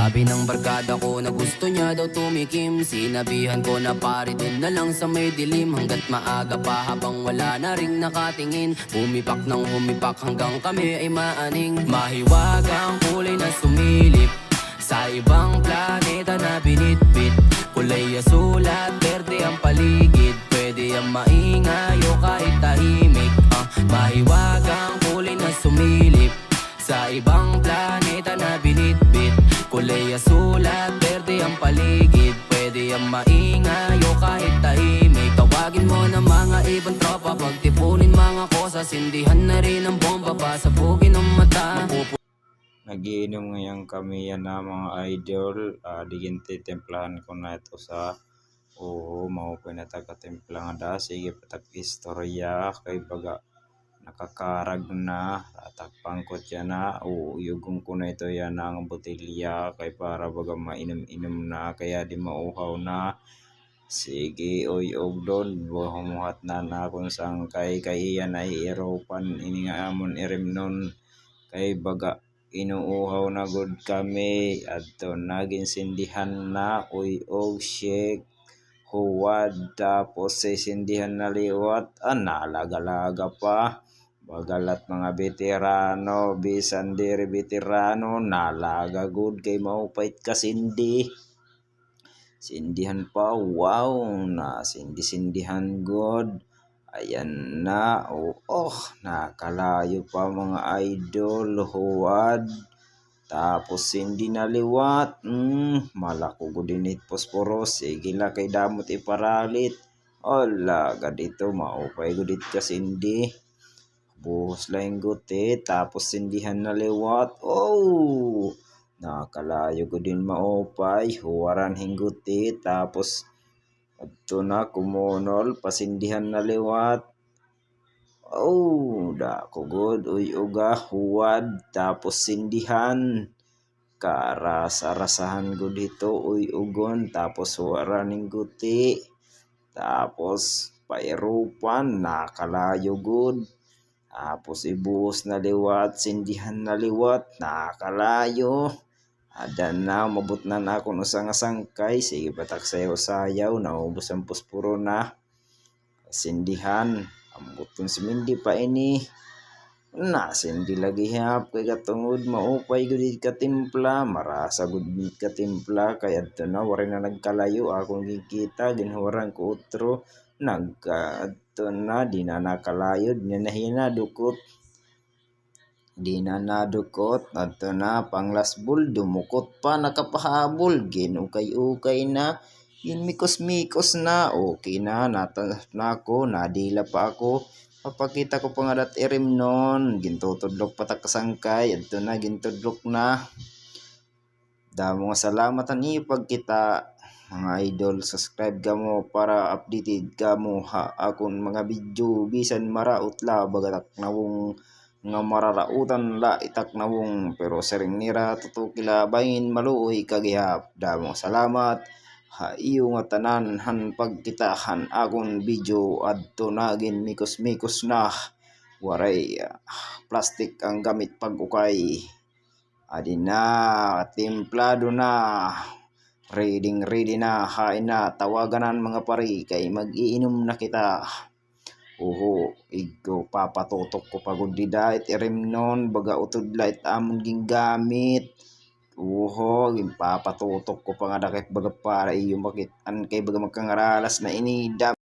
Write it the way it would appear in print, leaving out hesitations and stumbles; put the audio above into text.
Sabi ng barkada ko na gusto niya daw tumikim. Sinabihan ko na pare dun na lang sa may dilim. Hanggat maaga pa habang wala na ring nakatingin. Humipak ng humipak hanggang kami ay maaning. Mahiwagang kulay na sumilip sa ibang planeta na binitbit. Kulay asulat, berde ang paligid. Pwede ang maingay o kahit tahimik. Mahiwagang kulay na sumilip sa ibang planeta na binitbit. Kulay asulat, berde ang paligid. Pwede ang maingay o kahit tahimik. Tawagin mo na mga ibang tropa. Pagtipunin mga kosa. Sindihan na rin ang bomba. Pasabugin ang mata. Nagiinom ngayon kami yan na mga idol. Digin titimplahan ko na ito sa maupay na taga-timpla nga da. Sige patak istorya kay baga nakakarag na tatakpangkot yan na. Yugong ko na ito yan ang botilya kay para baga mainom-inom na kaya di mauhaw na. Sige og doon buhamuhat na kung saan kay iyan ay Europan ini nga amon irim nun kay baga inuuhaw na good kami adto naging sindihan na og shake huwad tapos sa sindihan na liwat nalagalaga pa bagalat mga veterano bisan diri veterano nalaga good kay maupait kasindi sindihan pa wow na sindihan good. Ayan na, nakalayo pa mga idol, huwad. Tapos hindi naliwat, malako gudinit posporos, sige la kay damot iparalit. Ola, gadito maupay gudit kasindi. Buhos lang guti, tapos sindihan naliwat, nakalayo gudin maupay, huwaran hingguti, tapos adto na kumonol pasindihan na liwat. Dako good uga huwad tapos sindihan. Karas-arasahan good dito ugon tapos huwaraning guti. Tapos pairupan nakalayo good. Tapos ibuhos na liwat, sindihan na liwat, nakalayo. Adan na, mabut na ako no sangkay. Sige patak sayaw naubos ang puspuro na. Sindihan, ambuton si Mindy pa ini. Sindi lagi hap kay katungod maupay gud katimpla, marasa gud katimpla kay adto na wari na nagkalayo akong gikita ginhuwaran ko utro nagkadto na di na nakalayo di na hinadukot. Di na nadukot adto na panglasbol dumukot pa nakapahabol ginukay-ukay na ginmikos-mikos na okay na natanap na ako nadila pa ako papakita ko pa nga dat irim non gintutudlok patak kasangkay adto na gintudlok na damo nga salamat ani pagkita mga idol subscribe ka mo para updated ka mo akon mga video bisan maraot la bagatak nawong nga mararautan la itak nawong pero sering nira tutukila bangin maluoy kagihap damo salamat iyo nga tanan pagkitahan akon video adto nagin mikos na waray plastic ang gamit pag-ukay adi na templado na ready na hain na tawaganan mga pari kay mag-iinom na kita. Igo papatutok ko pagod di dahit irim non baga utod light amon gingamit. Papatutok ko pa nga dakit baga para iyo makit an kay baga magkangaralas na inidam.